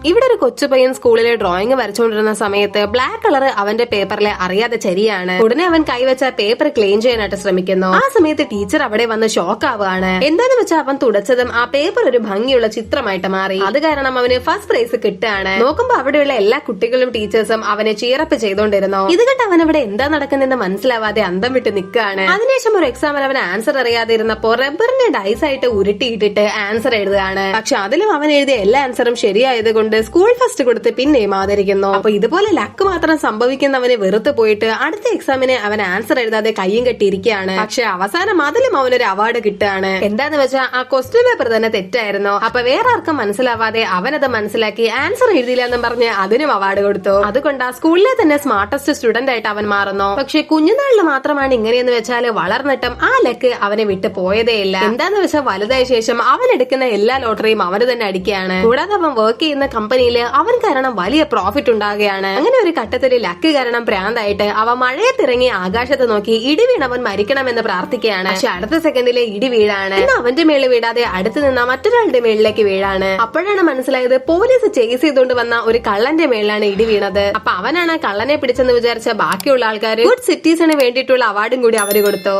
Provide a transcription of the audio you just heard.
ഇവിടെ ഒരു കൊച്ചുപയ്യൻ സ്കൂളിലെ ഡ്രോയിങ് വരച്ചുകൊണ്ടിരുന്ന സമയത്ത് ബ്ലാക്ക് കളർ അവന്റെ പേപ്പറിലെ അറിയാതെ ചരിയാണ്. ഉടനെ അവൻ കൈവച്ച പേപ്പർ ക്ലീൻ ചെയ്യാനായിട്ട് ശ്രമിക്കുന്നു. ആ സമയത്ത് ടീച്ചർ അവിടെ വന്ന് ഷോക്ക് ആവുകയാണ്. എന്താന്ന് വെച്ചാൽ അവൻ തുടച്ചതും ആ പേപ്പർ ഒരു ഭംഗിയുള്ള ചിത്രമായിട്ട് മാറി. അത് കാരണം അവന് ഫസ്റ്റ് പ്രൈസ് കിട്ടുകയാണ്. നോക്കുമ്പോ അവിടെയുള്ള എല്ലാ കുട്ടികളും ടീച്ചേഴ്സും അവനെ ചീറപ്പ് ചെയ്തോണ്ടിരുന്നു. ഇത് കണ്ട് അവൻ അവിടെ എന്താ നടക്കുന്നതെന്ന് മനസ്സിലാവാതെ അന്തം വിട്ട് നിൽക്കുകയാണ്. അതിനുശേഷം ഒരു എക്സാമിൽ അവൻ ആൻസർ അറിയാതെ ഇരുന്നപ്പോ റബ്ബറിന്റെ ഡൈസ് ആയിട്ട് ഉരുട്ടിയിട്ടിട്ട് ആൻസർ എഴുതുകയാണ്. പക്ഷെ അതിലും അവൻ എഴുതിയ എല്ലാ ആൻസറും ശരിയായത് കൊണ്ട് സ്കൂൾ ഫസ്റ്റ് കൊടുത്ത് പിന്നെയും ആദരിക്കുന്നു. അപ്പൊ ഇതുപോലെ ലക്ക് മാത്രം സംഭവിക്കുന്നവന് വെറുത്ത് പോയിട്ട് അടുത്ത എക്സാമിന് അവൻ ആൻസർ എഴുതാതെ കയ്യും കെട്ടിയിരിക്കുകയാണ്. പക്ഷെ അവസാനം അതിലും അവനൊരു അവാർഡ് കിട്ടുകയാണ്. എന്താന്ന് വെച്ചാൽ ആ ക്വസ്റ്റ്യൻ പേപ്പർ തന്നെ തെറ്റായിരുന്നു. അപ്പൊ വേറെ ആർക്കും മനസ്സിലാവാതെ അവനത് മനസ്സിലാക്കി ആൻസർ എഴുതിയില്ല എന്നും പറഞ്ഞ് അതിനും അവാർഡ് കൊടുത്തു. അതുകൊണ്ട് ആ സ്കൂളിലെ തന്നെ സ്മാർട്ടസ്റ്റ് സ്റ്റുഡന്റ് ആയിട്ട് അവൻ മാറുന്നു. പക്ഷെ കുഞ്ഞുനാളിൽ മാത്രമാണ് ഇങ്ങനെയെന്ന് വെച്ചാൽ വളർന്നിട്ടും ആ ലക്ക് അവനെ വിട്ടു പോയതേയില്ല. എന്താന്ന് വെച്ചാൽ വലുതായ ശേഷം അവൻ എടുക്കുന്ന എല്ലാ ലോട്ടറിയും അവന് തന്നെ അടിക്കുകയാണ്. കൂടാതെ അവൻ വർക്ക് ചെയ്യുന്ന കമ്പനിയിൽ അവൻ കാരണം വലിയ പ്രോഫിറ്റ് ഉണ്ടാകുകയാണ്. അങ്ങനെ ഒരു ഘട്ടത്തിൽ ലക്ക് കാരണം പ്രാന്തായിട്ട് അവൻ മഴയത്തിറങ്ങി ആകാശത്ത് നോക്കി ഇടി വീണവൻ മരിക്കണമെന്ന് പ്രാർത്ഥിക്കുകയാണ്. പക്ഷെ അടുത്ത സെക്കൻഡിലെ ഇടി വീഴാണ്. ഇന്ന് അവന്റെ മേളിൽ വീഴാതെ അടുത്ത് നിന്ന മറ്റൊരാളുടെ മേളിലേക്ക് വീഴാണ്. അപ്പോഴാണ് മനസ്സിലായത് പോലീസ് ചേസ് ചെയ്തുകൊണ്ട് വന്ന ഒരു കള്ളന്റെ മേളിലാണ് ഇടി വീണത്. അപ്പൊ അവനാണ് കള്ളനെ പിടിച്ചെന്ന് വിചാരിച്ച ബാക്കിയുള്ള ആൾക്കാർ ഗുഡ് സിറ്റീസിന് വേണ്ടിയിട്ടുള്ള അവാർഡും കൂടി അവര് കൊടുത്തു.